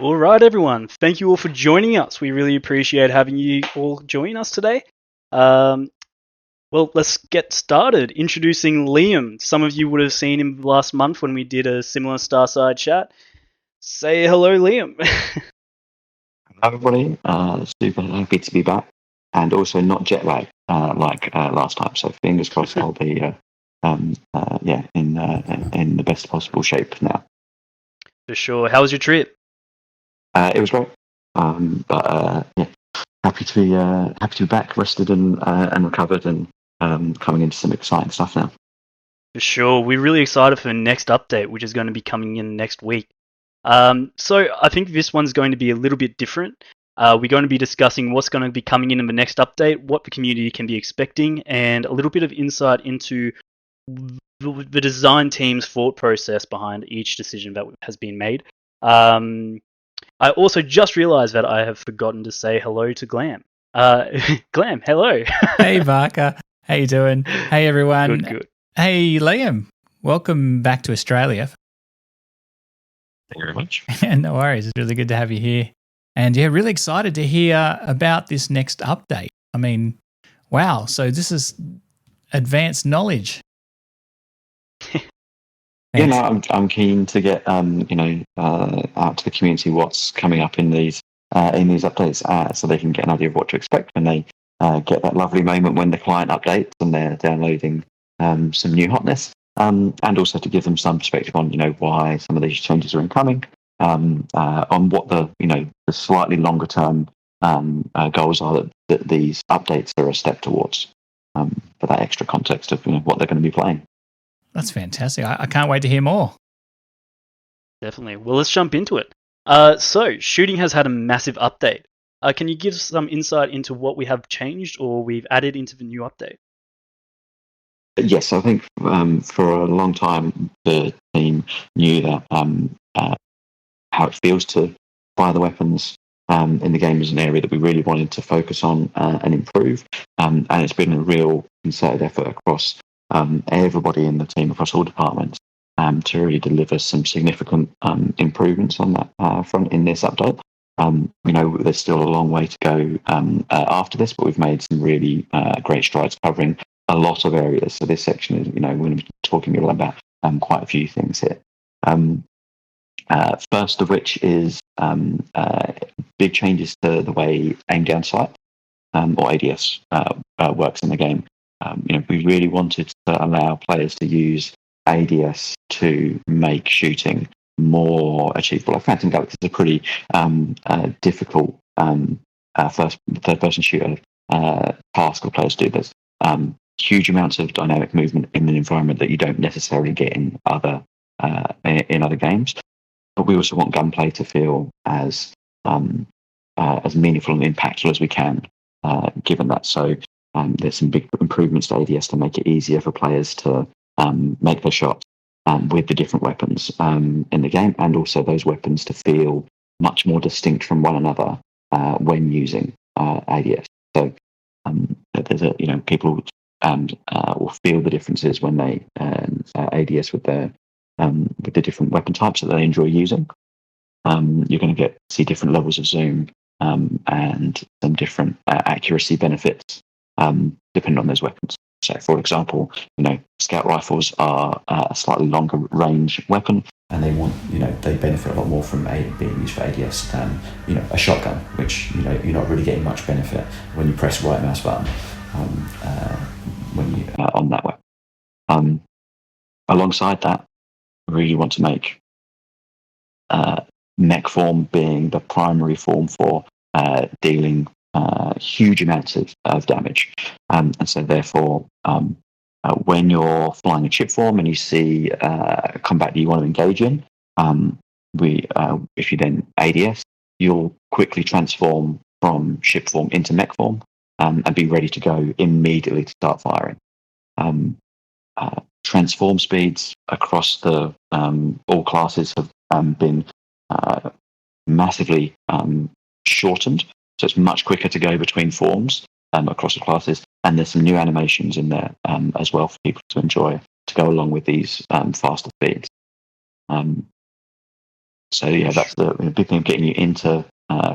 All right, everyone. Thank you all for joining us. We really appreciate having you all join us today. Well, let's get started. Introducing Liam. Some of you would have seen him last month when we did a similar Starside Chat. Say hello, Liam. Hello, everybody. Super happy to be back, and also not jet lag like last time. So fingers crossed I'll be in the best possible shape now. For sure. How was your trip? It was great. Happy to be back, rested and recovered, and coming into some exciting stuff now. For sure. We're really excited for the next update, which is going to be coming in next week. So I think this one's going to be a little bit different. We're going to be discussing what's going to be coming in the next update, what the community can be expecting, and a little bit of insight into the design team's thought process behind each decision that has been made. I also just realized that I have forgotten to say hello to Glam. Glam, hello. Hey, Barker. How you doing? Hey, everyone. Good. Hey, Liam. Welcome back to Australia. Thank you very much. No worries. It's really good to have you here. And yeah, really excited to hear about this next update. I mean, wow. So this is advanced knowledge. Yeah, no, I'm keen to get out to the community what's coming up in these updates, so they can get an idea of what to expect when they get that lovely moment when the client updates and they're downloading some new hotness, and also to give them some perspective on why some of these changes are incoming, on what the slightly longer term goals are that these updates are a step towards, for that extra context of what they're going to be playing. That's fantastic. I can't wait to hear more. Definitely. Well, let's jump into it. So, shooting has had a massive update. Can you give some insight into what we have changed or we've added into the new update? Yes, I think for a long time the team knew that how it feels to fire the weapons in the game is an area that we really wanted to focus on and improve. And it's been a real concerted effort across everybody in the team, across all departments, to really deliver some significant improvements on that front in this update. There's still a long way to go after this, but we've made some really great strides covering a lot of areas. So this section is, we're going to be talking about quite a few things here. First of which is big changes to the way aim down sight, or ADS, works in the game. We really wanted to allow players to use ADS to make shooting more achievable. Phantom Galaxy is a pretty difficult third-person shooter task for players to do. There's huge amounts of dynamic movement in an environment that you don't necessarily get in other games. But we also want gunplay to feel as meaningful and impactful as we can, given that. So there's some big improvements to ADS to make it easier for players to make their shots with the different weapons in the game, and also those weapons to feel much more distinct from one another when using ADS. So there's people will feel the differences when they ADS with the different weapon types that they enjoy using. You're going to see different levels of zoom and some different accuracy benefits depending on those weapons. So, for example, scout rifles are a slightly longer range weapon, and they benefit a lot more from being used for ADS than a shotgun, which you're not really getting much benefit when you press right mouse button when you on that weapon. Alongside that, we really want to make mech form being the primary form for dealing huge amounts of damage, and so therefore when you're flying a ship form and you see combat that you want to engage in, if you then ADS, you'll quickly transform from ship form into mech form and be ready to go immediately to start firing. Transform speeds across the all classes have been massively shortened, so it's much quicker to go between forms across the classes, and there's some new animations in there as well for people to enjoy to go along with these faster speeds. So yeah, that's the big thing of getting you into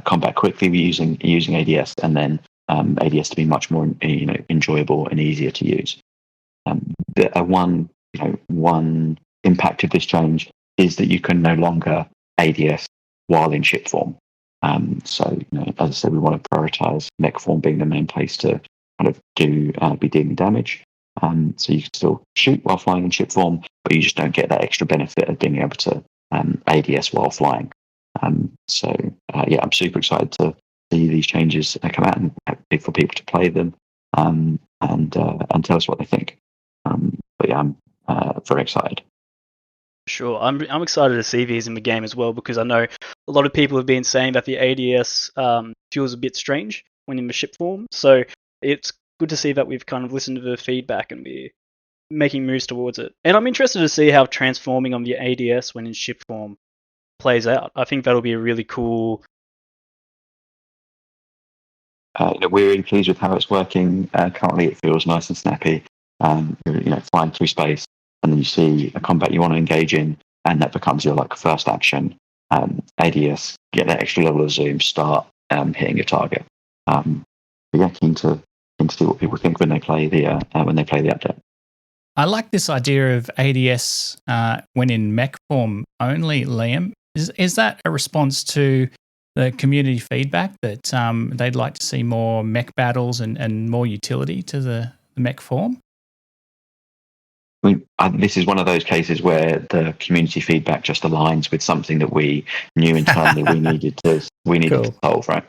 combat quickly using ADS, and then ADS to be much more enjoyable and easier to use. One impact of this change is that you can no longer ADS while in ship form. So as I said, we want to prioritize mech form being the main place to kind of be dealing damage. So you can still shoot while flying in ship form, but you just don't get that extra benefit of being able to ADS while flying. I'm super excited to see these changes come out and for people to play them and tell us what they think. But yeah, I'm very excited. Sure, I'm excited to see these in the game as well, because I know a lot of people have been saying that the ADS feels a bit strange when in the ship form. So it's good to see that we've kind of listened to the feedback and we're making moves towards it. And I'm interested to see how transforming on the ADS when in ship form plays out. I think that'll be a really cool. We're really pleased with how it's working. Currently, it feels nice and snappy. Flying through space, and then you see a combat you want to engage in, and that becomes your first action. ADS, get that extra level of zoom, start hitting your target. Keen to see what people think when they play the update. I like this idea of ADS when in mech form only, Liam. Is that a response to the community feedback that they'd like to see more mech battles and more utility to the mech form? This is one of those cases where the community feedback just aligns with something that we knew internally we needed to solve, right?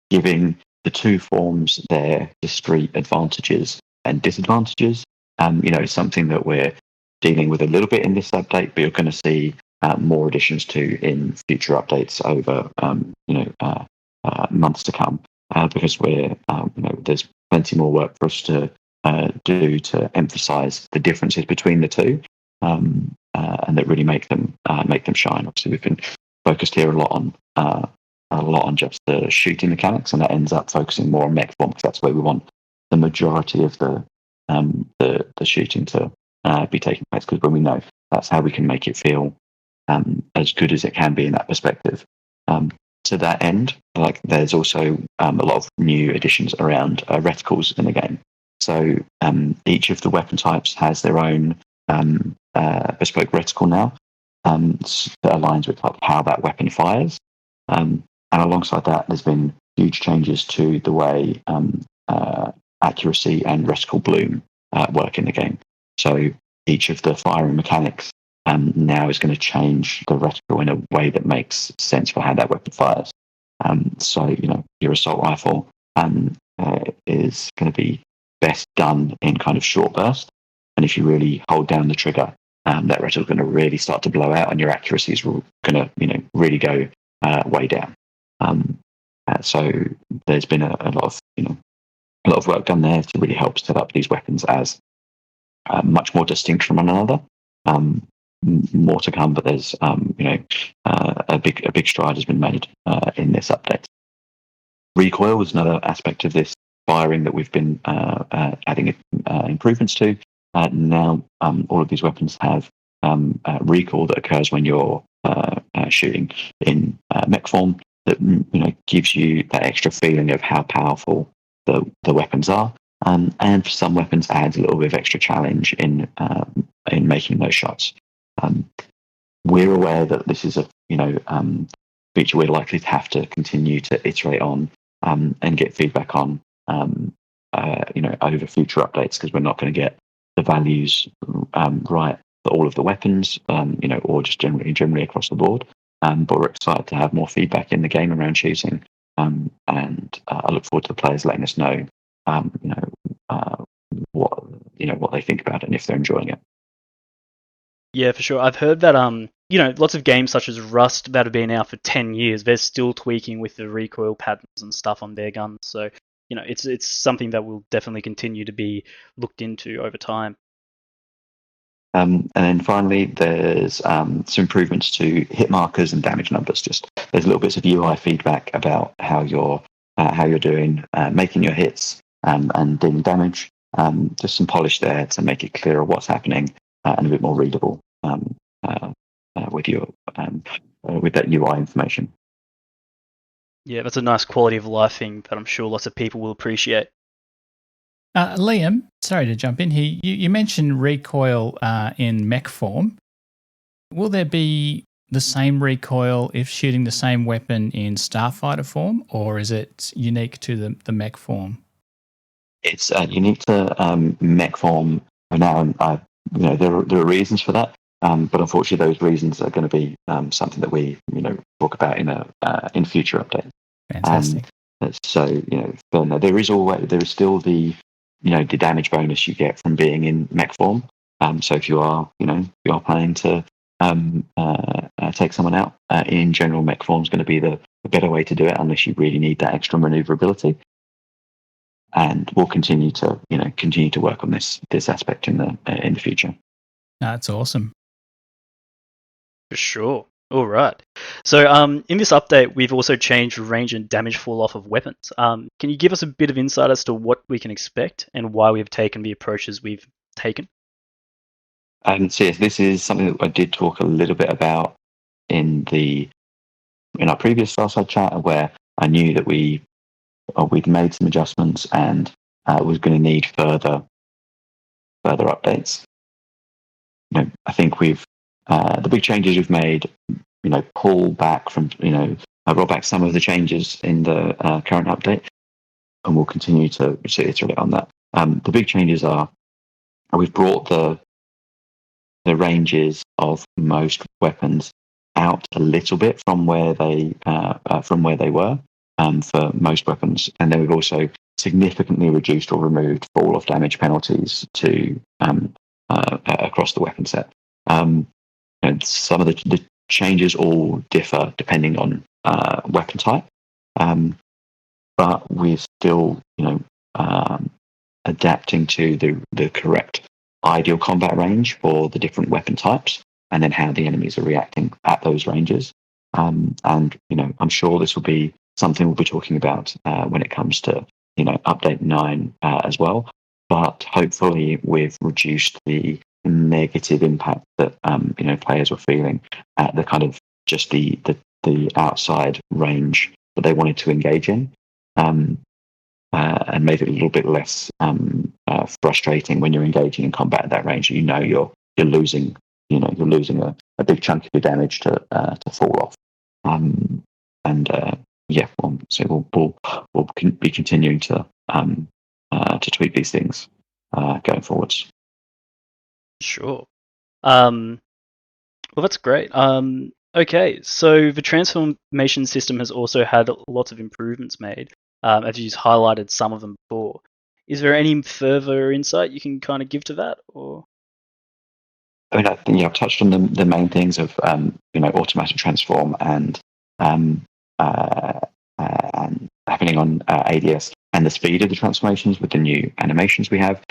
Giving the two forms their discrete advantages and disadvantages, something that we're dealing with a little bit in this update, but you're going to see more additions to in future updates over months to come, because there's plenty more work for us to do to emphasize the differences between the two, and that really make them shine. Obviously, we've been focused here a lot on just the shooting mechanics, and that ends up focusing more on mech form, because that's where we want the majority of the shooting to be taking place, because when we know that's how we can make it feel as good as it can be in that perspective. To that end, there's also a lot of new additions around reticles in the game. So each of the weapon types has their own bespoke reticle now that aligns with how that weapon fires. And alongside that, there's been huge changes to the way accuracy and reticle bloom work in the game. So each of the firing mechanics now is going to change the reticle in a way that makes sense for how that weapon fires. Your assault rifle is going to be best done in kind of short bursts, and if you really hold down the trigger, that reticle is going to really start to blow out, and your accuracy is going to really go way down. So there's been a lot of work done there to really help set up these weapons as much more distinct from one another. More to come, but there's a big stride has been made in this update. Recoil was another aspect of this firing that we've been adding improvements to. Now all of these weapons have recoil that occurs when you're shooting in mech form, that gives you that extra feeling of how powerful the weapons are, and for some weapons adds a little bit of extra challenge in making those shots. We're aware that this is a feature we're likely to have to continue to iterate on and get feedback on over future updates, because we're not going to get the values right for all of the weapons, or just generally across the board. But we're excited to have more feedback in the game around shooting, and I look forward to the players letting us know, what they think about it and if they're enjoying it. Yeah, for sure. I've heard that lots of games such as Rust that have been out for 10 years, they're still tweaking with the recoil patterns and stuff on their guns. So, it's something that will definitely continue to be looked into over time. And then finally, there's some improvements to hit markers and damage numbers. There's little bits of UI feedback about how you're doing, making your hits and dealing damage. Just some polish there to make it clearer what's happening and a bit more readable with your with that UI information. Yeah, that's a nice quality of life thing that I'm sure lots of people will appreciate. Liam, sorry to jump in here. You mentioned recoil in mech form. Will there be the same recoil if shooting the same weapon in starfighter form, or is it unique to the mech form? It's unique to mech form for now, and there are reasons for that. But unfortunately, those reasons are going to be something that we talk about in future updates. Fantastic. So there is still the damage bonus you get from being in mech form. So if you are planning to take someone out, in general, mech form is going to be the better way to do it, unless you really need that extra maneuverability. And we'll continue to work on this aspect in the future. That's awesome. For sure. All right. So in this update, we've also changed range and damage fall off of weapons. Can you give us a bit of insight as to what we can expect and why we've taken the approaches we've taken? So yes, this is something that I did talk a little bit about in our previous Starside Chat, where I knew that we'd made some adjustments and was going to need further updates. I think we've the big changes we've made, roll back some of the changes in the current update, and we'll continue to iterate on that. The big changes are we've brought the ranges of most weapons out a little bit from where they were for most weapons, and then we've also significantly reduced or removed fall off damage penalties to across the weapon set. And some of the changes all differ depending on weapon type, but we're still adapting to the correct ideal combat range for the different weapon types, and then how the enemies are reacting at those ranges. And I'm sure this will be something we'll be talking about when it comes to update 9 as well. But hopefully we've reduced the negative impact that players were feeling at the kind of just the outside range that they wanted to engage in, and made it a little bit less frustrating when you're engaging in combat at that range. You're losing a big chunk of your damage to fall off. So we'll be continuing to tweak these things going forwards. Sure. Well, that's great. Okay, so the transformation system has also had lots of improvements made, as you've highlighted some of them before. Is there any further insight you can kind of give to that, or? I mean, I think I've touched on the main things of automatic transform and happening on ADS, and the speed of the transformations with the new animations we have.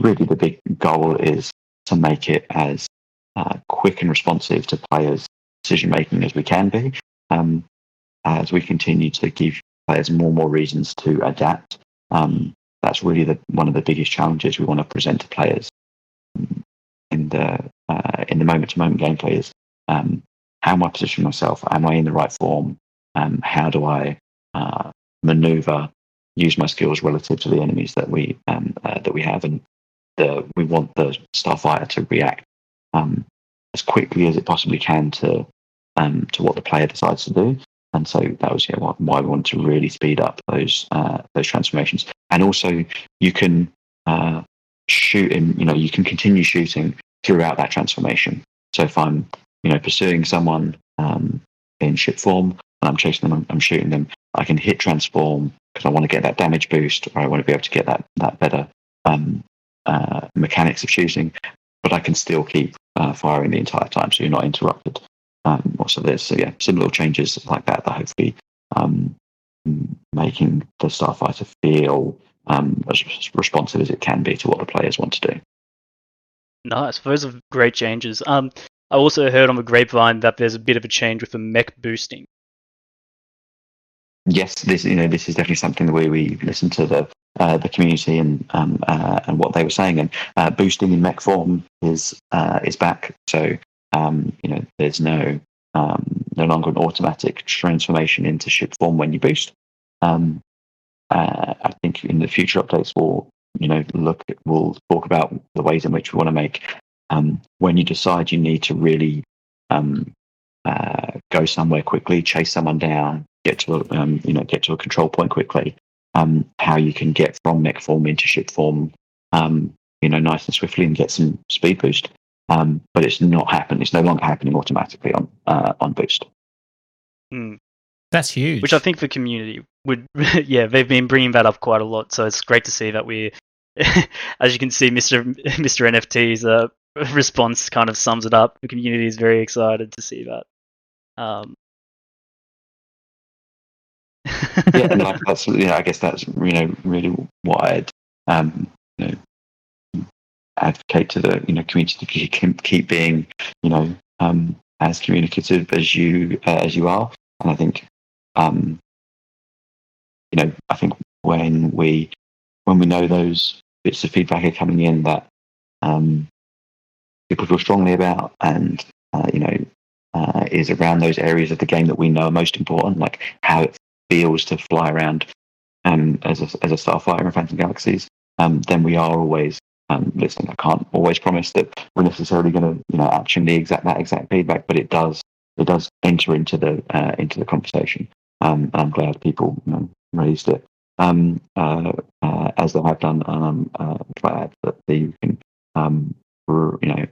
Really, the big goal is to make it as quick and responsive to players' decision making as we can be, as we continue to give players more and more reasons to adapt. That's really one of the biggest challenges we want to present to players in the moment-to-moment gameplay is how am I positioning myself? Am I in the right form? How do I maneuver, use my skills relative to the enemies that we have, and we want the starfighter to react as quickly as it possibly can to what the player decides to do. And so that was why we wanted to really speed up those transformations. And also, you can shoot in. You can continue shooting throughout that transformation. So if I'm pursuing someone in ship form and I'm chasing them, I'm shooting them, I can hit transform because I want to get that damage boost, or I want to be able to get that better mechanics of shooting, but I can still keep firing the entire time, so you're not interrupted. Also, there's some little changes like that hopefully making the starfighter feel as responsive as it can be to what the players want to do. Nice. Those are great changes. I also heard on the grapevine that there's a bit of a change with the mech boosting. Yes, this is definitely something the way we listen to the community and what they were saying, and boosting in mech form is back. So there's no no longer an automatic transformation into ship form when you boost. I think in the future updates we'll talk about the ways in which we want to make when you decide you need to really go somewhere quickly, chase someone down, get to a control point quickly. How you can get from mech form into ship form, nice and swiftly and get some speed boost. But it's not happening. It's no longer happening automatically on boost. That's huge. Which I think for community would, they've been bringing that up quite a lot. So it's great to see that we, as you can see, Mr. NFT's response kind of sums it up. The community is very excited to see that. Yeah, and that's I guess that's really what I'd advocate to the community to keep being as communicative as you are. And I think I think when we know those bits of feedback are coming in that people feel strongly about, and is around those areas of the game that we know are most important, like how it feels to fly around as a starfighter in Phantom Galaxies, then we are always listening. I can't always promise that we're necessarily going to action that exact feedback, but it does enter into the conversation. I'm glad people raised it as they have done. I'm glad that you can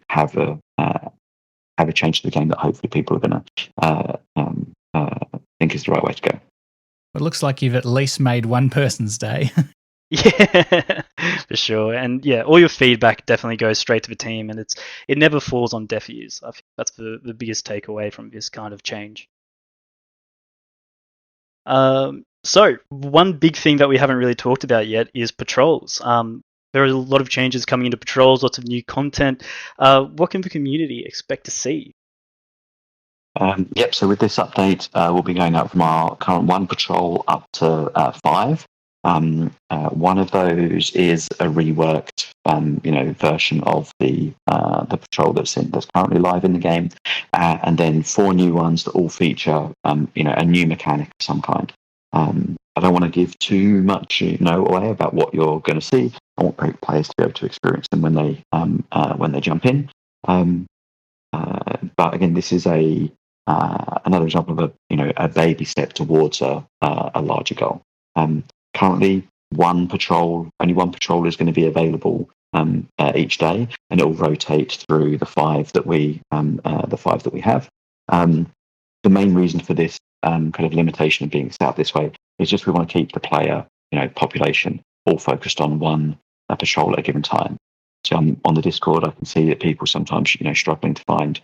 have a change to the game that hopefully people are going to think is the right way to go. It looks like you've at least made one person's day. Yeah, for sure. And yeah, all your feedback definitely goes straight to the team, and it never falls on deaf ears. I think that's the biggest takeaway from this kind of change. So one big thing that we haven't really talked about yet is patrols. There are a lot of changes coming into patrols, lots of new content. What can the community expect to see? So with this update, we'll be going up from our current 1 patrol up to 5. One of those is a reworked, version of the patrol that's currently live in the game, and then 4 new ones that all feature, a new mechanic of some kind. I don't want to give too much, away about what you're going to see. I want players to be able to experience them when they jump in. But again, this is another example of a baby step towards a larger goal. Currently, only one patrol is going to be available each day, and it will rotate through the 5 that we have. The main reason for this kind of limitation of being set up this way is just we want to keep the player population all focused on one patrol at a given time. So on the Discord, I can see that people sometimes struggling to find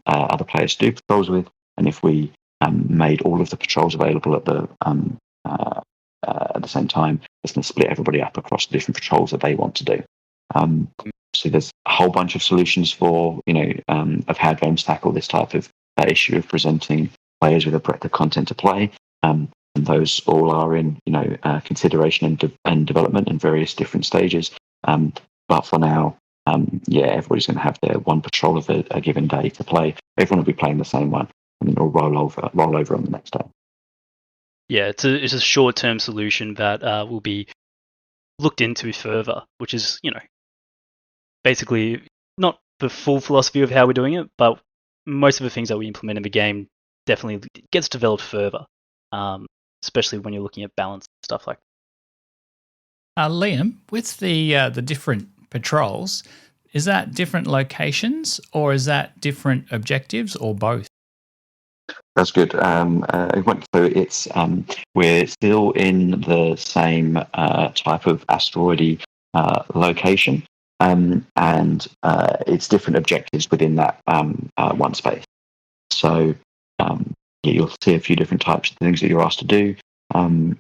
other players to do patrols with, and if we made all of the patrols available at the same time, it's going to split everybody up across the different patrols that they want to do. So there's a whole bunch of solutions for of how games tackle this type of issue of presenting players with a breadth of content to play, and those all are in consideration and development in various different stages. But for now, everybody's going to have their 1 patrol of a given day to play. Everyone will be playing the same one, and then it'll roll over on the next day. Yeah, it's a short-term solution that will be looked into further, which is basically not the full philosophy of how we're doing it, but most of the things that we implement in the game definitely gets developed further, especially when you're looking at balance and stuff like that. Liam, with the different patrols, is that different locations or is that different objectives or both? That's good. So it's we're still in the same type of asteroidy location, and it's different objectives within that one space. So you'll see a few different types of things that you're asked to do in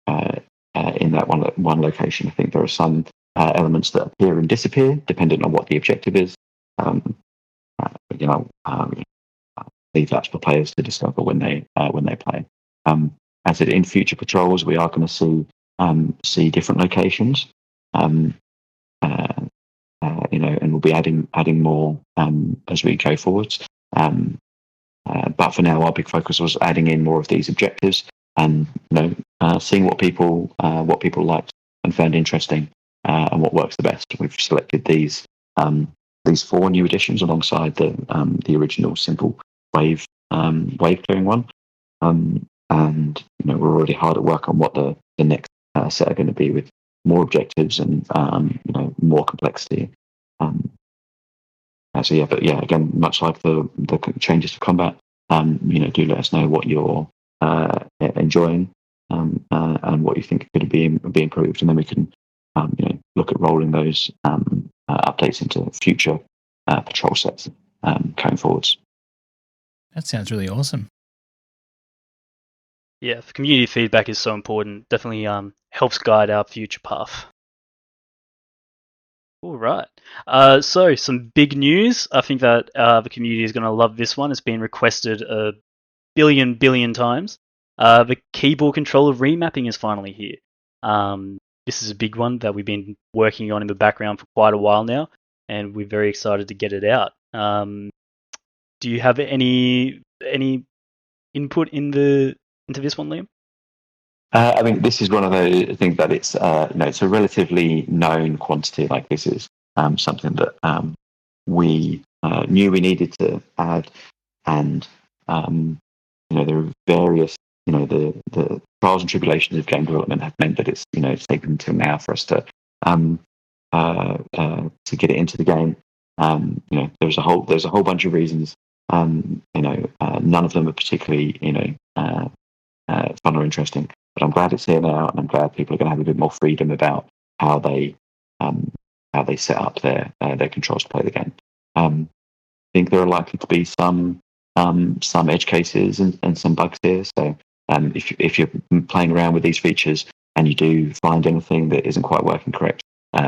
that one location. I think there are some elements that appear and disappear depending on what the objective is. Leave that for players to discover when they play. As in future patrols, we are going to see different locations, and we'll be adding more as we go forwards. But for now, our big focus was adding in more of these objectives and seeing what people liked and found interesting, and what works the best. We've selected these 4 new additions alongside the original simple wave clearing one, and we're already hard at work on what the next set are going to be, with more objectives and more complexity. Again, much like the changes to combat, do let us know what you're enjoying, and what you think could be improved, and then we can look at rolling those updates into future patrol sets going forwards. That sounds really awesome. Yeah, community feedback is so important. Definitely helps guide our future path. All right. So some big news. I think that the community is going to love this one. It's been requested a billion times. The keyboard controller remapping is finally here. This is a big one that we've been working on in the background for quite a while now, and we're very excited to get it out. Do you have any input into this one, Liam? I mean, this is one of those things that it's it's a relatively known quantity. Like, this is something that we knew we needed to add, and there are various the trials and tribulations of game development have meant that it's taken until now for us to get it into the game. There's a whole bunch of reasons. None of them are particularly fun or interesting. But I'm glad it's here now, and I'm glad people are going to have a bit more freedom about how they set up their controls to play the game. I think there are likely to be some edge cases and some bugs here. So if you're playing around with these features and you do find anything that isn't quite working correct,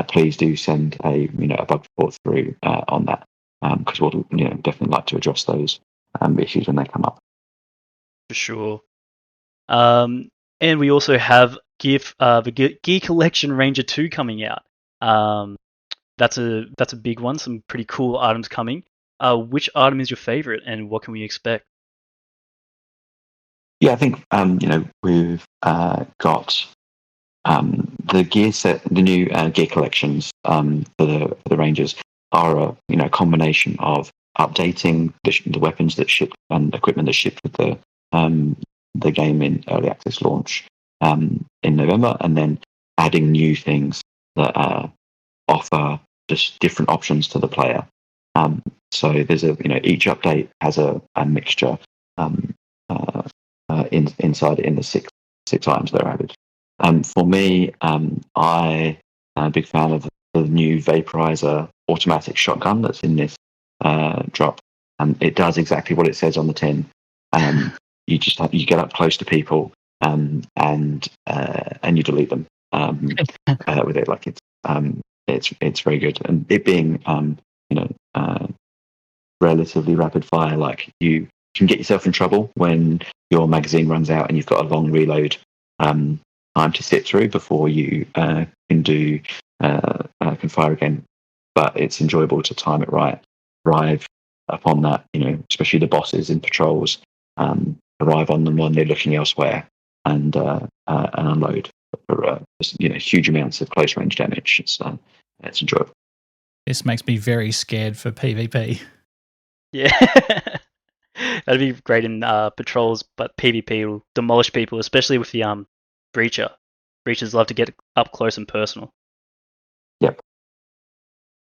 please do send a bug report through on that, because we'll definitely like to address those issues when they come up. For sure. And we also have the Gear Collection Ranger 2 coming out. That's a big one. Some pretty cool items coming. Which item is your favorite, and what can we expect? Yeah, I think we've got the gear set, the new gear collections for the Rangers are a combination of updating the weapons that ship and equipment that shipped with the game in early access launch in November, and then adding new things that offer just different options to the player. So there's each update has a mixture inside in the six items that are added. For me, I'm a big fan of the new vaporizer automatic shotgun that's in this drop, and it does exactly what it says on the tin. You get up close to people and you delete them with it. Like, it's very good, and it being relatively rapid fire. Like, you can get yourself in trouble when your magazine runs out and you've got a long reload time to sit through before you can fire again. But it's enjoyable to time it right, arrive upon that. Especially the bosses in patrols. Arrive on them when they're looking elsewhere, and unload for huge amounts of close range damage. It's enjoyable. This makes me very scared for PvP. Yeah, that'd be great in patrols, but PvP will demolish people, especially with the breacher. Breachers love to get up close and personal. Yep.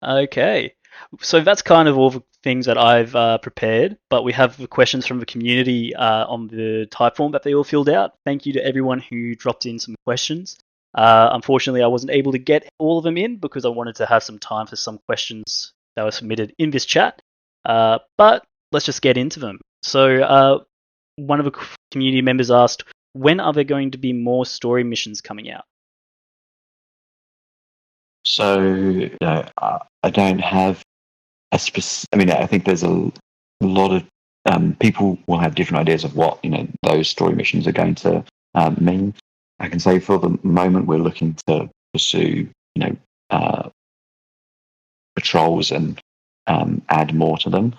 Okay, so that's kind of all the things that I've prepared, but we have the questions from the community on the type form that they all filled out. Thank you to everyone who dropped in some questions. Unfortunately, I wasn't able to get all of them in because I wanted to have some time for some questions that were submitted in this chat. But let's just get into them. So one of the community members asked, when are there going to be more story missions coming out? So I don't have a specific. I mean, I think there's a lot of people will have different ideas of what those story missions are going to mean. I can say for the moment we're looking to pursue patrols and add more to them.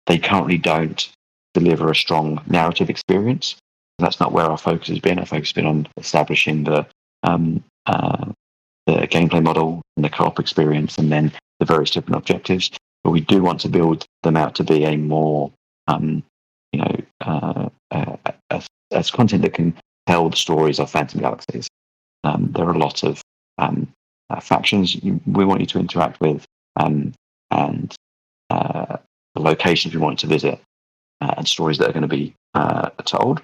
They currently don't deliver a strong narrative experience. That's not where our focus has been. Our focus has been on establishing the gameplay model and the co-op experience, and then the various different objectives. But we do want to build them out to be a more, as content that can tell the stories of Phantom Galaxies. There are a lot of factions we want you to interact with, and the locations we want to visit, and stories that are going to be told.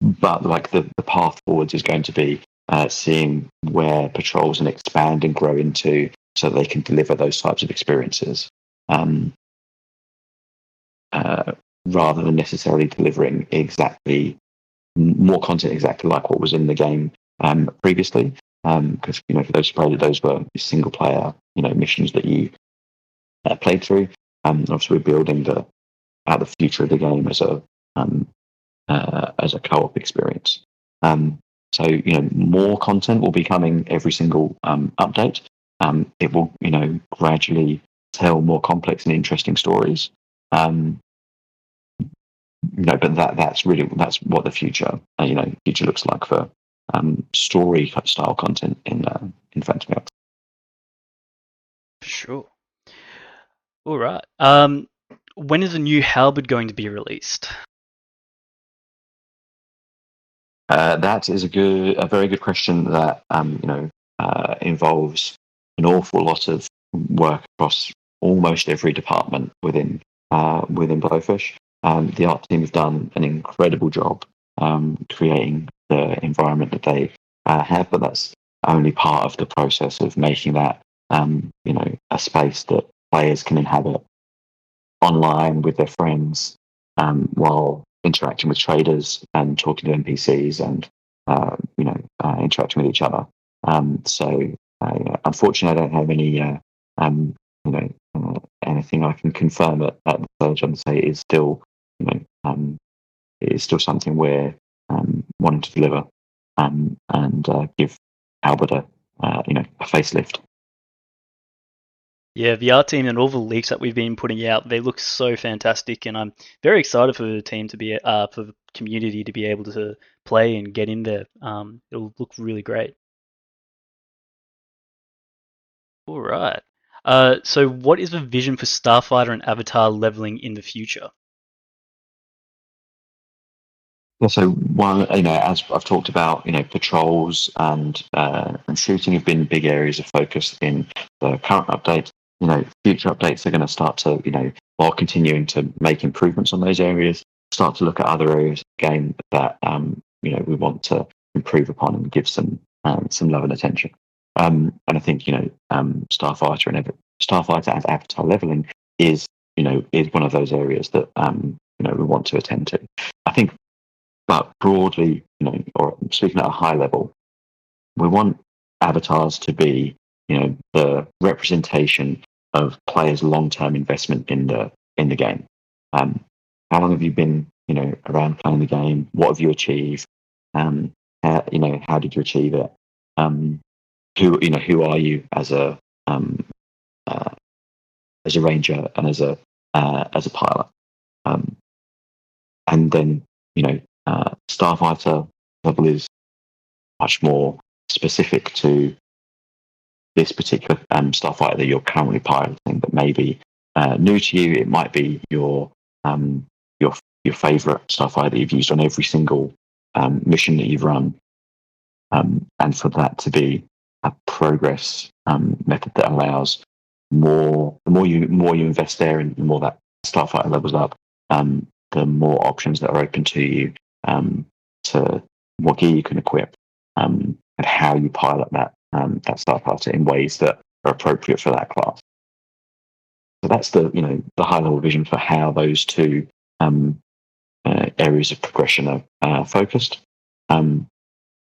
But like the path forwards is going to be seeing where patrols and expand and grow into, so they can deliver those types of experiences, rather than necessarily delivering exactly more content exactly like what was in the game previously. Because for those who played it, those were single player missions that you played through. Obviously, we're building the future of the game as a co-op experience. So more content will be coming every single update. It will gradually tell more complex and interesting stories. But that's what the future looks like for story style content in Phantom Galaxy. Sure. All right. When is the new halberd going to be released? That is a very good question that involves an awful lot of work across almost every department within Blowfish. The art team have done an incredible job creating the environment that they have, but that's only part of the process of making that a space that players can inhabit online with their friends, while interacting with traders and talking to NPCs and interacting with each other. So unfortunately, I don't have any anything I can confirm at the stage. I'm say it is still something we're wanting to deliver and give Albert a facelift. Yeah, the art team and all the leaks that we've been putting out, they look so fantastic, and I'm very excited for the team to be, for the community to be able to play and get in there. It'll look really great. All right. So what is the vision for Starfighter and Avatar leveling in the future? Yeah, so one, as I've talked about, patrols and shooting have been big areas of focus in the current update. Future updates are going to start to, while continuing to make improvements on those areas, start to look at other areas of the game that we want to improve upon and give some love and attention. And I think Starfighter and Avatar leveling is one of those areas that we want to attend to. I think, but broadly, or speaking at a high level, we want avatars to be the representation of players' long-term investment in the game. How long have you been around playing the game? What have you achieved? How did you achieve it? Who are you as a ranger and as a pilot? And then Starfighter level is much more specific to this particular starfighter that you're currently piloting, that may be new to you. It might be your favorite starfighter that you've used on every single mission that you've run, and for that to be a progress method that allows more. The more you invest there, and the more that starfighter levels up, the more options that are open to you, to what gear you can equip, and how you pilot that starfighter in ways that are appropriate for that class. So that's the high level vision for how those two areas of progression are focused. And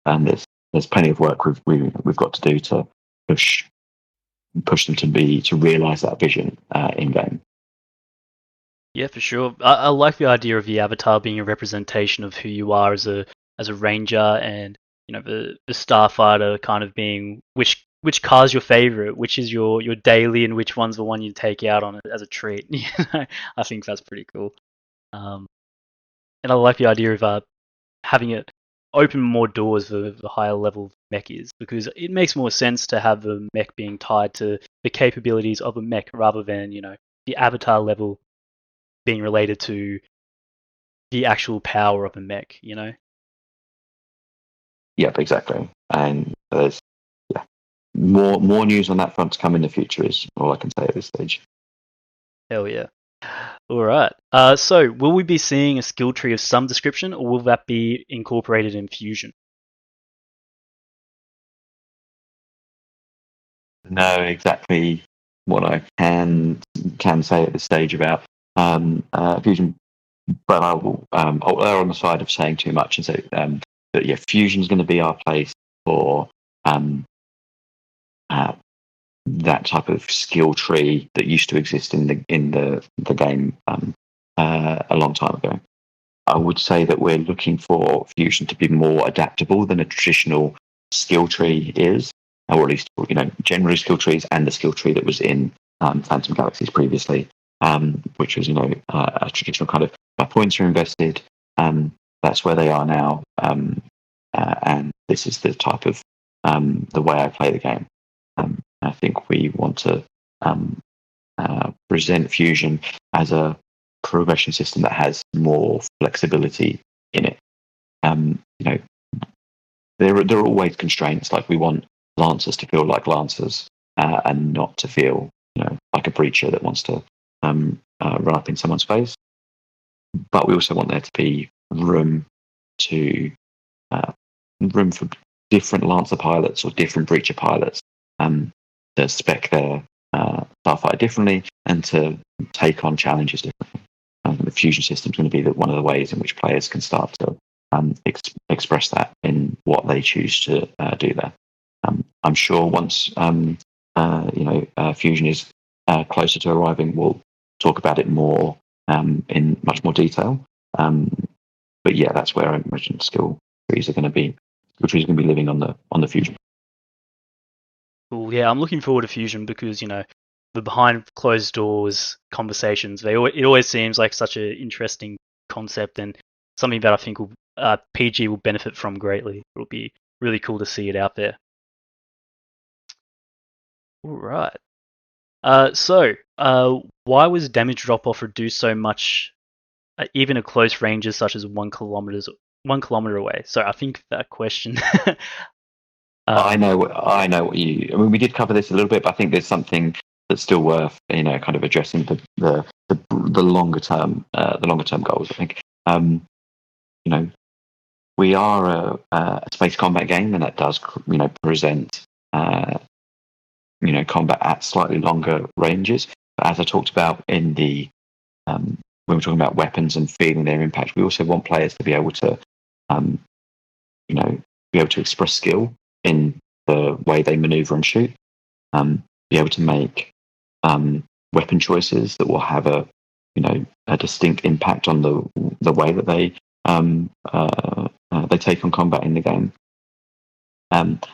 there's plenty of work we've got to do to push them to realise that vision in game. Yeah, for sure. I like the idea of the avatar being a representation of who you are as a ranger, and the starfighter kind of being which which car's your favorite, which is your daily, and which one's the one you take out on as a treat. I think that's pretty cool. And I like the idea of having it open more doors for the higher level mech is, because it makes more sense to have the mech being tied to the capabilities of a mech rather than the avatar level being related to the actual power of a mech. Yep, exactly. And there's more news on that front to come in the future is all I can say at this stage. Hell yeah. All right. So will we be seeing a skill tree of some description, or will that be incorporated in Fusion? Know exactly what I can say at this stage about Fusion, but I'll err on the side of saying too much and say that Fusion is going to be our place for that type of skill tree that used to exist in the game a long time ago. I would say that we're looking for Fusion to be more adaptable than a traditional skill tree is, or at least general skill trees and the skill tree that was in Phantom Galaxies previously, which was a traditional kind of points are invested. That's where they are now, and this is the type of the way I play the game. I think we want to present Fusion as a progression system that has more flexibility in it. There are always constraints. Like, we want Lancers to feel like Lancers and not to feel like a breacher that wants to run up in someone's face. But we also want there to be room for different Lancer pilots or different breacher pilots to spec their Starfighter differently and to take on challenges differently. The Fusion system is going to be one of the ways in which players can start to express that in what they choose to do there. I'm sure once Fusion is closer to arriving, we'll talk about it more in much more detail. But yeah, that's where I imagine skill trees are going to be. Skill trees are going to be living on the Fusion. Cool. Yeah, I'm looking forward to Fusion because the behind closed doors conversations. It always seems like such an interesting concept and something that I think PG will benefit from greatly. It'll be really cool to see it out there. All right. So why was damage drop off reduced so much, even at close ranges such as 1 kilometer away? So I think that question. I know what you. I mean, we did cover this a little bit, but I think there's something that's still worth kind of addressing the longer term goals. I think we are a space combat game, and that does present combat at slightly longer ranges. But as I talked about in the when we're talking about weapons and feeling their impact, we also want players to be able to express skill in the way they maneuver and shoot, be able to make weapon choices that will have a distinct impact on the way that they take on combat in the game, and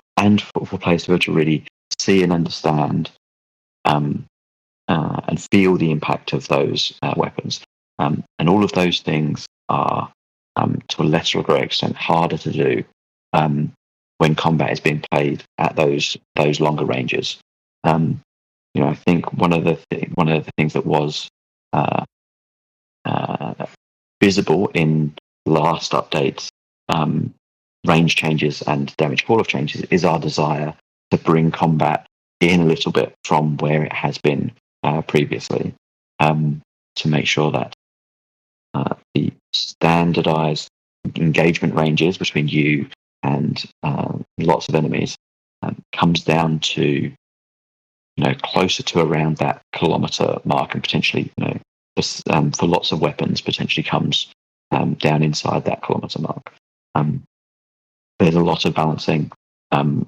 for players to be able to really see and understand and feel the impact of those weapons, and all of those things are to a lesser or greater extent harder to do when combat is being played at those longer ranges. I think one of the things that was visible in last updates, range changes and damage fall off changes, is our desire to bring combat in a little bit from where it has been previously, to make sure that the standardized engagement ranges between you and lots of enemies comes down to closer to around that kilometer mark, and potentially for lots of weapons potentially comes down inside that kilometer mark. There's a lot of balancing and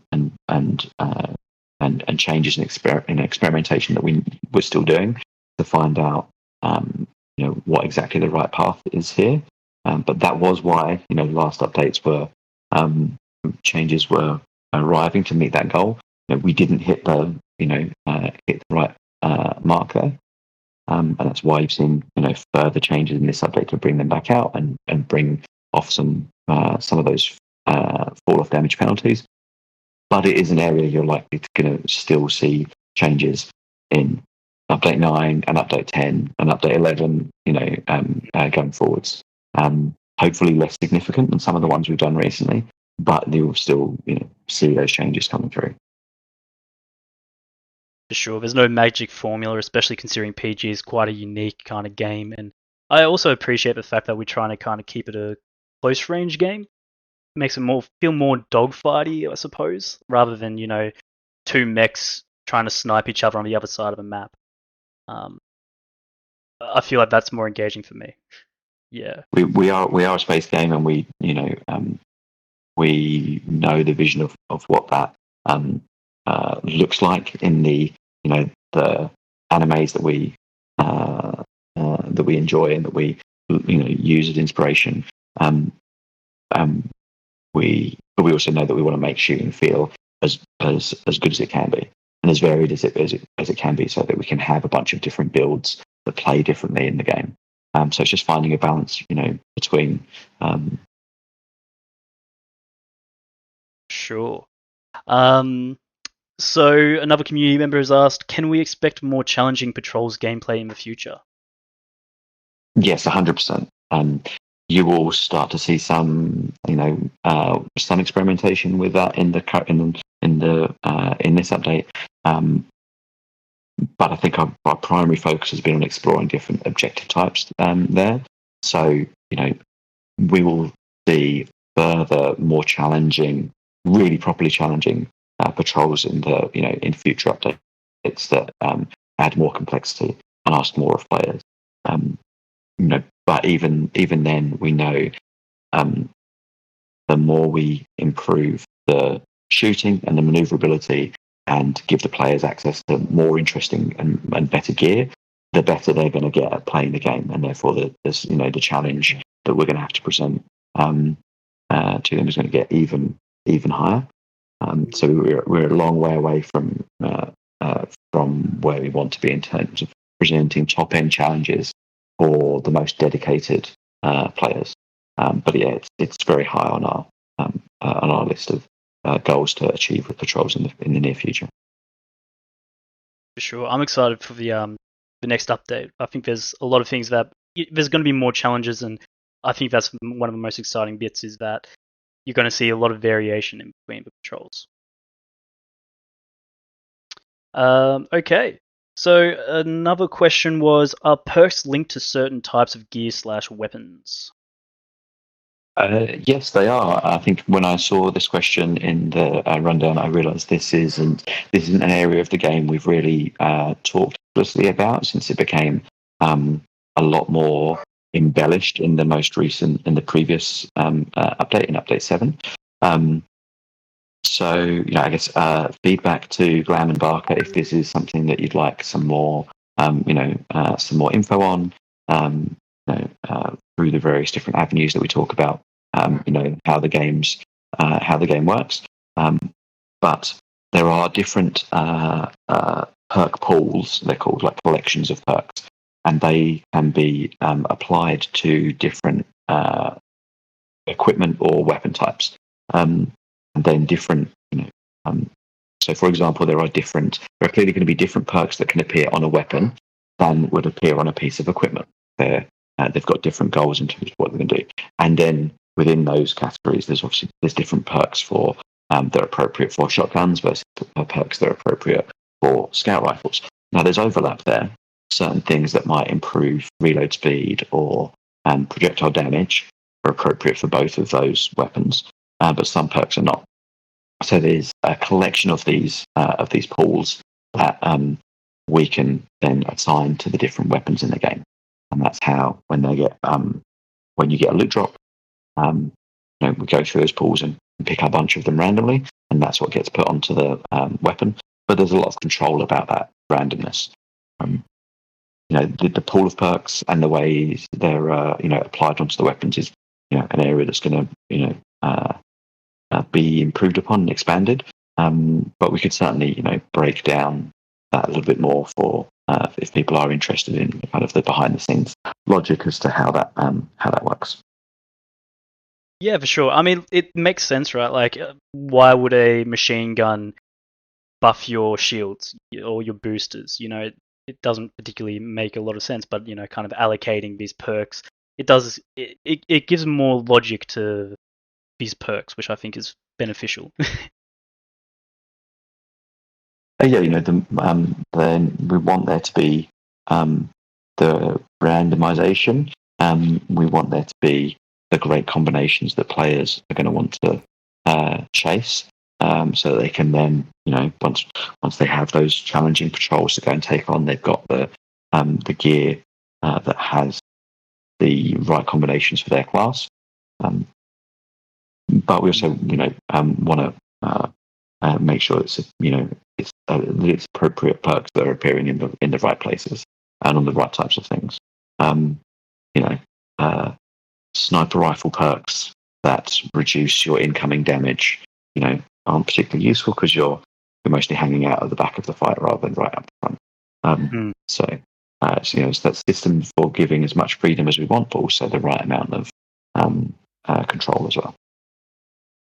changes in experimentation that we're still doing to find out what exactly the right path is here. But that was why last updates were changes were arriving to meet that goal. we didn't hit the right mark there. And that's why you've seen further changes in this update to bring them back out and bring off some of those fall off damage penalties. But it is an area you're likely going to still see changes in update 9 and update 10 and update 11. Going forwards. Hopefully less significant than some of the ones we've done recently, but you'll still see those changes coming through. For sure. There's no magic formula, especially considering PG is quite a unique kind of game. And I also appreciate the fact that we're trying to kind of keep it a close range game. It makes it feel more dogfighty, I suppose, rather than, two mechs trying to snipe each other on the other side of a map. I feel like that's more engaging for me. Yeah. We are a space game, and we know the vision of what that looks like in the the animes that we enjoy and that we use as inspiration. We also know that we want to make shooting feel as good as it can be, and as varied as it can be, so that we can have a bunch of different builds that play differently in the game. So it's just finding a balance, between. Sure. So another community member has asked, can we expect more challenging patrols gameplay in the future? Yes, 100%. You will start to see some experimentation with that in this update. But I think our primary focus has been on exploring different objective types there. So we will see further, more challenging, really properly challenging patrols in in future updates that add more complexity and ask more of players. But even then, we know the more we improve the shooting and the maneuverability and give the players access to more interesting and better gear, the better they're going to get at playing the game, and therefore the challenge that we're going to have to present to them is going to get even higher. So we're a long way away from where we want to be in terms of presenting top end challenges for the most dedicated players. But yeah, it's very high on our list of goals to achieve with patrols in the near future. For sure, I'm excited for the next update. I think there's a lot of things that there's going to be more challenges, and I think that's one of the most exciting bits is that you're going to see a lot of variation in between the patrols. Okay, so another question was, are perks linked to certain types of gear / weapons? Yes, they are. I think when I saw this question in the rundown, I realised this isn't an area of the game we've really talked explicitly about, since it became a lot more embellished in the previous update, in update 7. So I guess feedback to Glam and Barker if this is something that you'd like some more some more info on through the various different avenues that we talk about, how the game works. But there are different perk pools, they're called, like collections of perks, and they can be applied to different equipment or weapon types. And then different, so for example, there are clearly going to be different perks that can appear on a weapon than would appear on a piece of equipment. They've got different goals in terms of what they're going to do. And then within those categories, there's different perks for that are appropriate for shotguns versus perks that are appropriate for scout rifles. Now, there's overlap there. Certain things that might improve reload speed or projectile damage are appropriate for both of those weapons, but some perks are not. So there's a collection of these pools that we can then assign to the different weapons in the game, and that's how when you get a loot drop, we go through those pools and pick a bunch of them randomly, and that's what gets put onto the weapon. But there's a lot of control about that randomness. The pool of perks and the way they're applied onto the weapons is an area that's going to be improved upon and expanded. But we could certainly, break down that a little bit more for if people are interested in kind of the behind the scenes logic as to how that works. Yeah, for sure. I mean, it makes sense, right? Like, why would a machine gun buff your shields or your boosters? It doesn't particularly make a lot of sense, but kind of allocating these perks, it does. It gives more logic to these perks, which I think is beneficial. Then we want there to be the randomization. We want there to be the great combinations that players are going to want to chase, so that they can then, once they have those challenging patrols to go and take on, they've got the gear that has the right combinations for their class. But we also, want to make sure it's appropriate perks that are appearing in the right places and on the right types of things. Sniper rifle perks that reduce your incoming damage, aren't particularly useful because you're mostly hanging out at the back of the fight rather than right up front. So it's that system for giving as much freedom as we want, but also the right amount of control as well.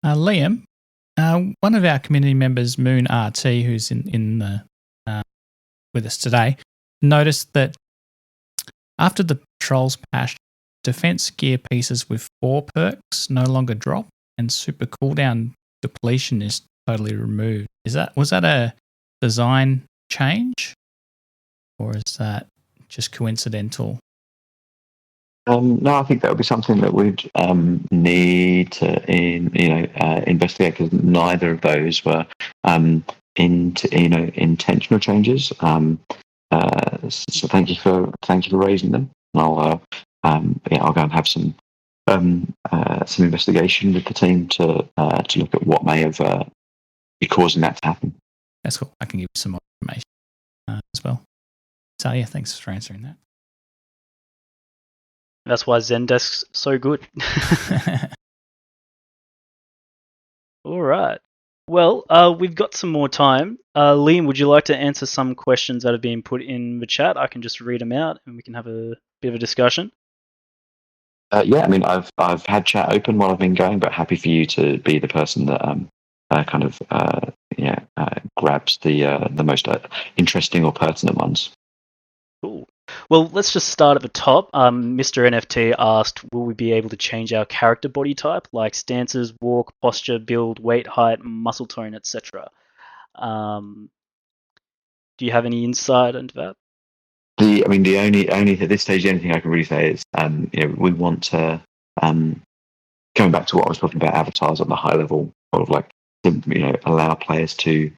Liam, one of our community members, Moon RT, who's in the with us today, noticed that after the patrols patch, defense gear pieces with 4 perks no longer drop, and super cooldown depletion is totally removed. Was that a design change, or is that just coincidental? No, I think that would be something that we'd need to investigate, because neither of those were intentional changes. So thank you for raising them. And I'll go and have some investigation with the team to look at what may have be causing that to happen. That's cool. I can give you some more information as well. So yeah, thanks for answering that. That's why Zendesk's so good. All right. Well, we've got some more time. Liam, would you like to answer some questions that have been put in the chat? I can just read them out and we can have a bit of a discussion. Yeah, I mean, I've had chat open while I've been going, but happy for you to be the person that grabs the most interesting or pertinent ones. Cool. Well, let's just start at the top. Mr. NFT asked, will we be able to change our character body type, like stances, walk, posture, build, weight, height, muscle tone, etc.? Do you have any insight into that? The only at this stage, the only thing I can really say is, we want to, going back to what I was talking about, avatars on the high level, sort of like, allow players to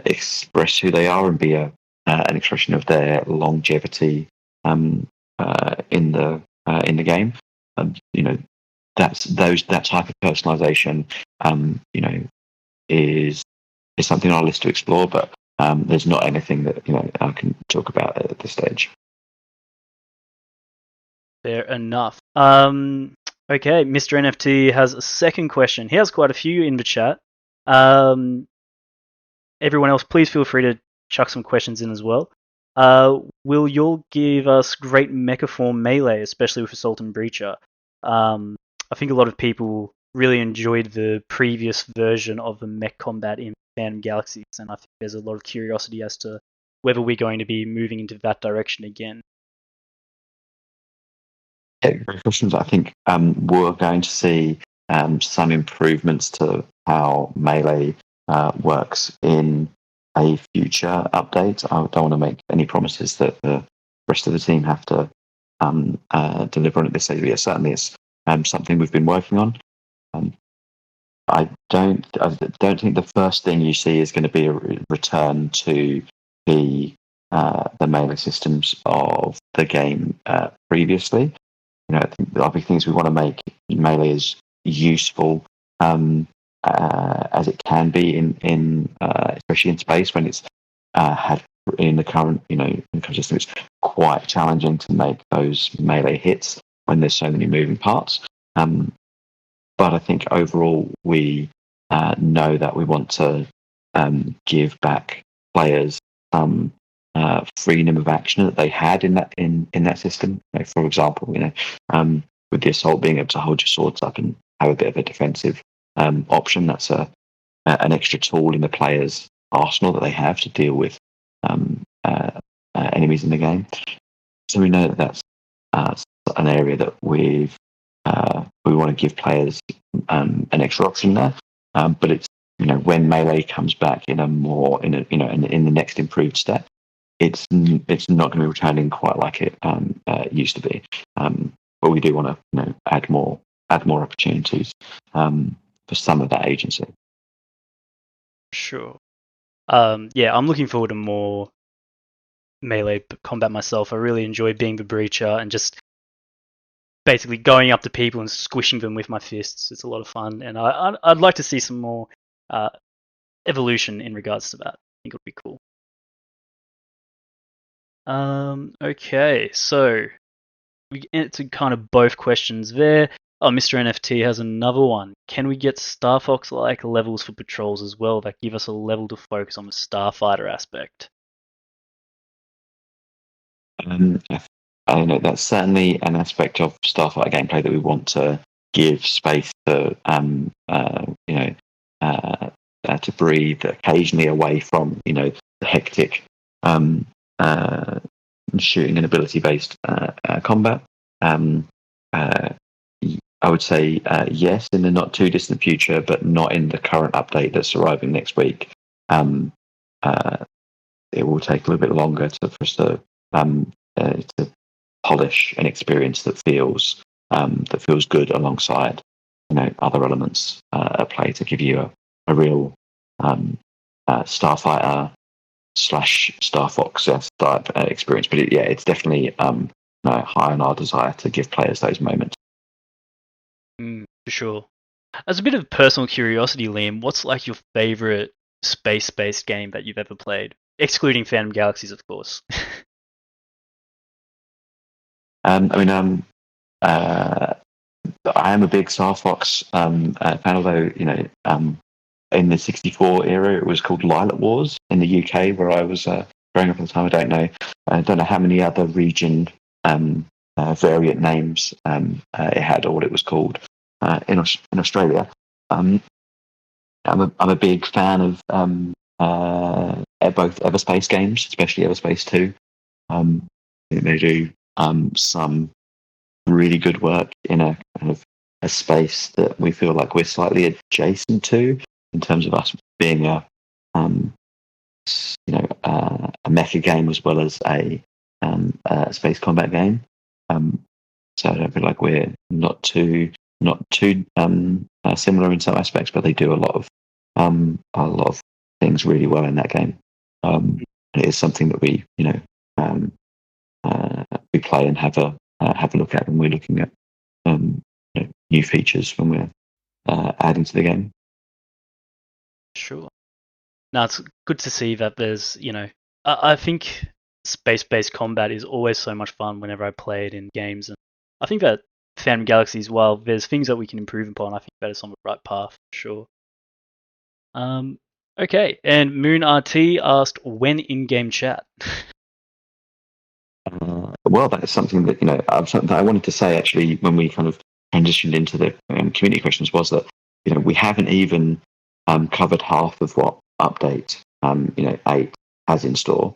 express who they are and be an expression of their longevity in the game. That type of personalization, is something on our list to explore, but there's not anything that I can talk about at this stage. Fair enough. Okay, Mr. NFT has a second question. He has quite a few in the chat. Everyone else, please feel free to chuck some questions in as well. Will y'all give us great mecha form melee, especially with Assault and Breacher? I think a lot of people really enjoyed the previous version of the mech combat in Phantom Galaxies, and I think there's a lot of curiosity as to whether we're going to be moving into that direction again. Yeah, great questions. I think we're going to see some improvements to how melee works in a future update. I don't want to make any promises that the rest of the team have to deliver on at this stage. But yeah, certainly it's something we've been working on. I don't think the first thing you see is going to be a return to the melee systems of the game previously. I think the other things we want to make melee as useful as it can be in especially in space when it's had in the current system. It's quite challenging to make those melee hits when there's so many moving parts. But I think overall we know that we want to give back players some freedom of action that they had in that system. For example, with the assault being able to hold your swords up and have a bit of a defensive option, that's an extra tool in the player's arsenal that they have to deal with enemies in the game. So we know that that's an area that we want to give players an extra option there. But it's when melee comes back in the next improved step, it's not going to be returning quite like it used to be. But we do want to add more opportunities for some of that agency. Sure. Yeah, I'm looking forward to more melee combat myself. I really enjoy being the breacher and just basically going up to people and squishing them with my fists. It's a lot of fun, and I'd like to see some more evolution in regards to that. I think it would be cool. Okay, so we answered kind of both questions there. Oh, Mr. NFT has another one. Can we get Star Fox-like levels for patrols as well that give us a level to focus on the starfighter aspect? I know that's certainly an aspect of Starfighter gameplay that we want to give space to, to breathe occasionally away from, the hectic shooting and ability-based combat. I would say yes in the not too distant future, but not in the current update that's arriving next week. It will take a little bit longer for us to polish an experience that feels good alongside other elements at play to give you a real Starfighter / Star Fox type experience. But it's definitely high on our desire to give players those moments. For sure. As a bit of personal curiosity, Liam, what's like your favorite space-based game that you've ever played, excluding Phantom Galaxies, of course? I am a big Star Fox fan, although in the 64 era it was called Lilac Wars in the UK, where I was growing up at the time. I don't know how many other region variant names it had, or what it was called in Australia. I'm a big fan of both Everspace games, especially Everspace 2. They do some really good work in a kind of a space that we feel like we're slightly adjacent to, in terms of us being a mecha game as well as a space combat game. So I don't feel like we're not too similar in some aspects, but they do a lot of things really well in that game. It is something that we play and have a look at when we're looking at new features when we're adding to the game. Sure. Now it's good to see that there's, I think space-based combat is always so much fun whenever I play it in games, and I think that Phantom Galaxies, while there's things that we can improve upon, I think that it's on the right path for sure. Okay, and Moon RT asked, when in-game chat? Well, that is something that something that I wanted to say actually when we kind of transitioned into the community questions, was that we haven't even covered half of what update 8 has in store,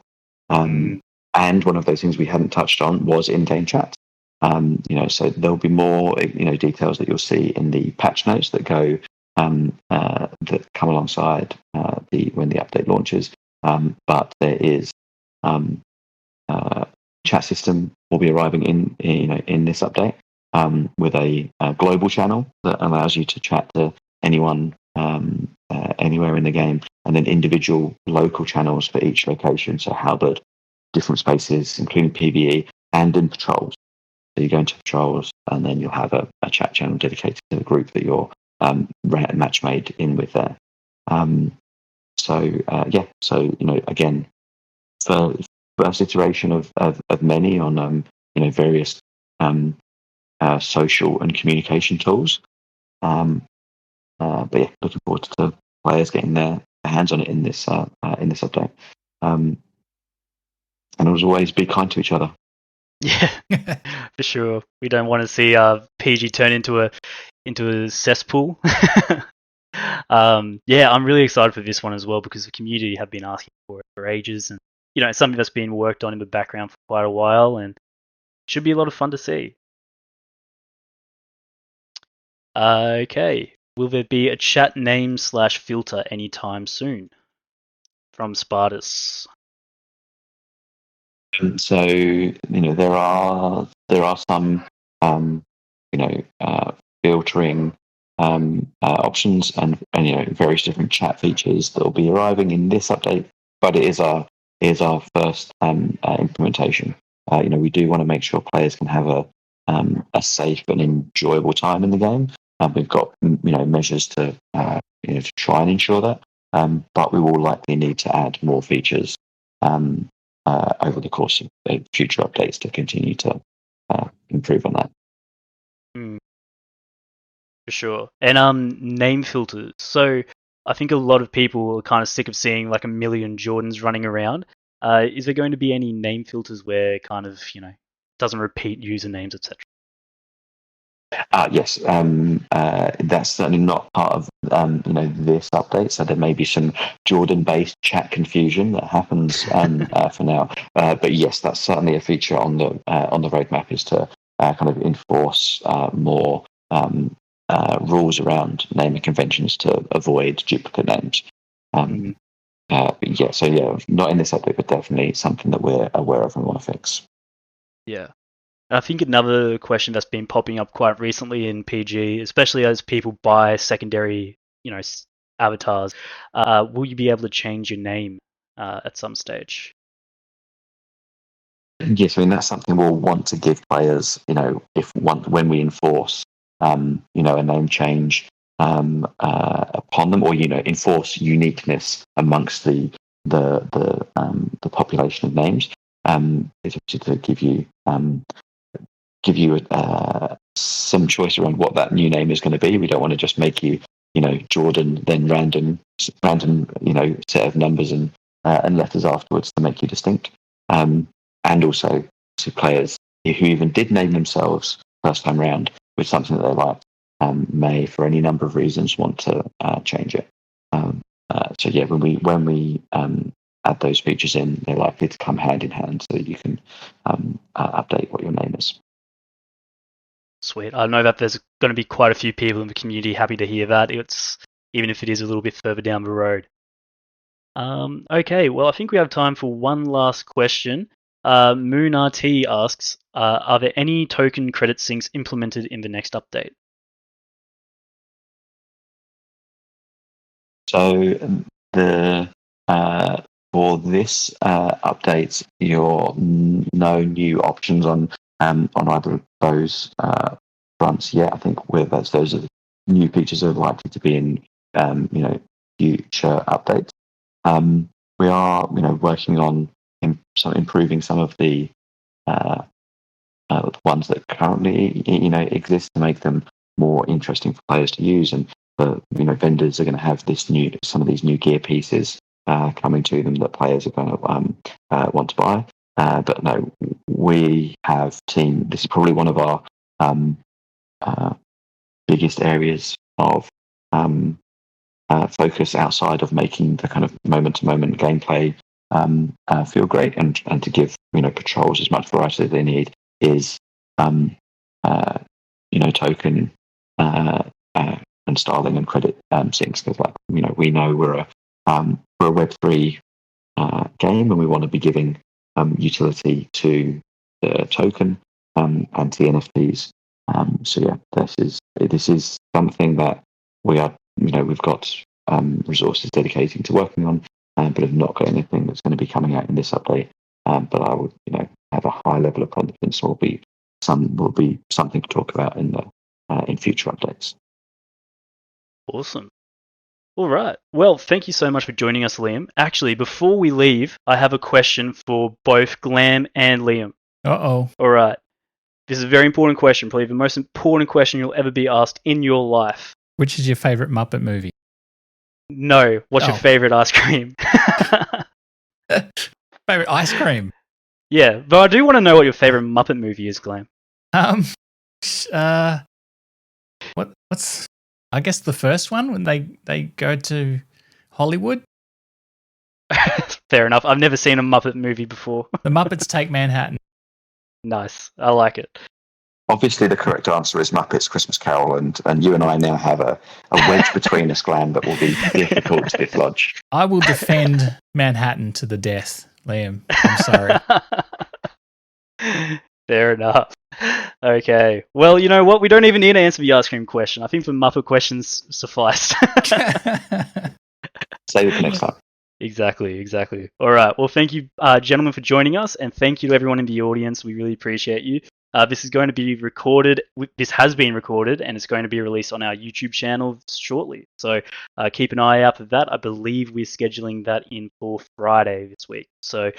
and one of those things we hadn't touched on was in-game chat. So there'll be more details that you'll see in the patch notes that go that come alongside when the update launches. But there is chat system will be arriving in this update with a global channel that allows you to chat to anyone anywhere in the game, and then individual local channels for each location. So Halberd, different spaces, including PvE and in patrols. So you go into patrols, and then you'll have a chat channel dedicated to the group that you're match made in with there. So again, for first iteration of many on various social and communication tools. but yeah, looking forward to players getting their hands on it in this update. And as always, be kind to each other. Yeah, for sure. We don't want to see PG turn into a cesspool. Yeah, I'm really excited for this one as well because the community have been asking for it for ages, and it's something that's been worked on in the background for quite a while, and should be a lot of fun to see. Okay, will there be a chat name/filter anytime soon? From Spartus. And so there are some filtering options and various different chat features that will be arriving in this update, but it is our first implementation. We do want to make sure players can have a safe and enjoyable time in the game, and we've got measures to to try and ensure that. But we will likely need to add more features over the course of future updates to continue to improve on that. For sure. And name filters. So I think a lot of people are kind of sick of seeing like a million Jordans running around. Is there going to be any name filters where kind of, doesn't repeat usernames, etc.? Yes, that's certainly not part of this update. So there may be some Jordan-based chat confusion that happens for now. But yes, that's certainly a feature on the roadmap, is to kind of enforce more rules around naming conventions to avoid duplicate names. But yeah, so yeah, not in this update, but definitely something that we're aware of and want to fix. Yeah. I think another question that's been popping up quite recently in PG, especially as people buy secondary, avatars, will you be able to change your name at some stage? Yes, I mean that's something we'll want to give players. When we enforce, a name change upon them, or enforce uniqueness amongst the population of names. Is obviously to give you some choice around what that new name is going to be. We don't want to just make you, Jordan, then random, set of numbers and letters afterwards to make you distinct. And also to players who even did name themselves first time round with something that they like, may, for any number of reasons, want to change it. So yeah, when we add those features in, they're likely to come hand in hand, so that you can update what your name is. Sweet. I know that there's going to be quite a few people in the community happy to hear that. Even if it is a little bit further down the road. Okay, well, I think we have time for one last question. Moon RT asks, are there any token credit syncs implemented in the next update? So for this update, you're no new options on either of those fronts yet. I think those are new features are likely to be in future updates. We are working on improving some of the ones that currently exist to make them more interesting for players to use, and vendors are going to have some of these new gear pieces coming to them that players are going to want to buy. But no, we have seen this is probably one of our biggest areas of focus outside of making the kind of moment-to-moment gameplay feel great and to give patrols as much variety as they need is token and styling and credit syncs, because we know we're a Web3 game, and we want to be giving utility to the token and to the NFTs. So yeah, this is something that we are we've got resources dedicating to working on, but have not got anything that's going to be coming out in this update. But I would have a high level of confidence will be something to talk about in future updates. Awesome. All right. Well, thank you so much for joining us, Liam. Actually, before we leave, I have a question for both Glam and Liam. Uh-oh. All right. This is a very important question, probably the most important question you'll ever be asked in your life. Which is your favorite Muppet movie? No. What's your favorite ice cream? Favorite ice cream? Yeah, but I do want to know what your favorite Muppet movie is, Glam. What's I guess the first one when they go to Hollywood. Fair enough. I've never seen a Muppet movie before. The Muppets Take Manhattan. Nice. I like it. Obviously, the correct answer is Muppets Christmas Carol, and you and I now have a wedge between us, Glam, that will be difficult to dislodge. I will defend Manhattan to the death, Liam. I'm sorry. Fair enough. Okay. Well, you know what? We don't even need to answer the ice cream question. I think the Muppet questions suffice. Save it for next time. Exactly. All right. Well, thank you, gentlemen, for joining us, and thank you to everyone in the audience. We really appreciate you. This is going to be recorded. This has been recorded, and it's going to be released on our YouTube channel shortly. So keep an eye out for that. I believe we're scheduling that in for Friday this week. So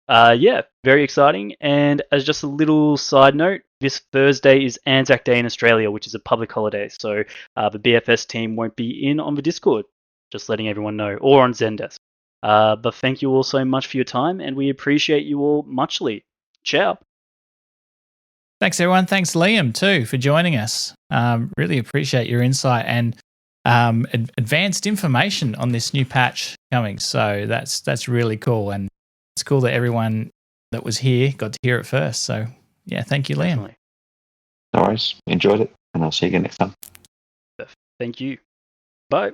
yeah, very exciting. And as just a little side note, this Thursday is Anzac Day in Australia, which is a public holiday. So the BFS team won't be in on the Discord. Just letting everyone know, or on Zendesk. But thank you all so much for your time, and we appreciate you all muchly. Ciao. Thanks, everyone. Thanks, Liam, too, for joining us. Really appreciate your insight and advanced information on this new patch coming. So that's really cool, and it's cool that everyone that was here got to hear it first. So yeah, thank you, Liam. Definitely. No worries. Enjoyed it, and I'll see you again next time. Thank you. Bye.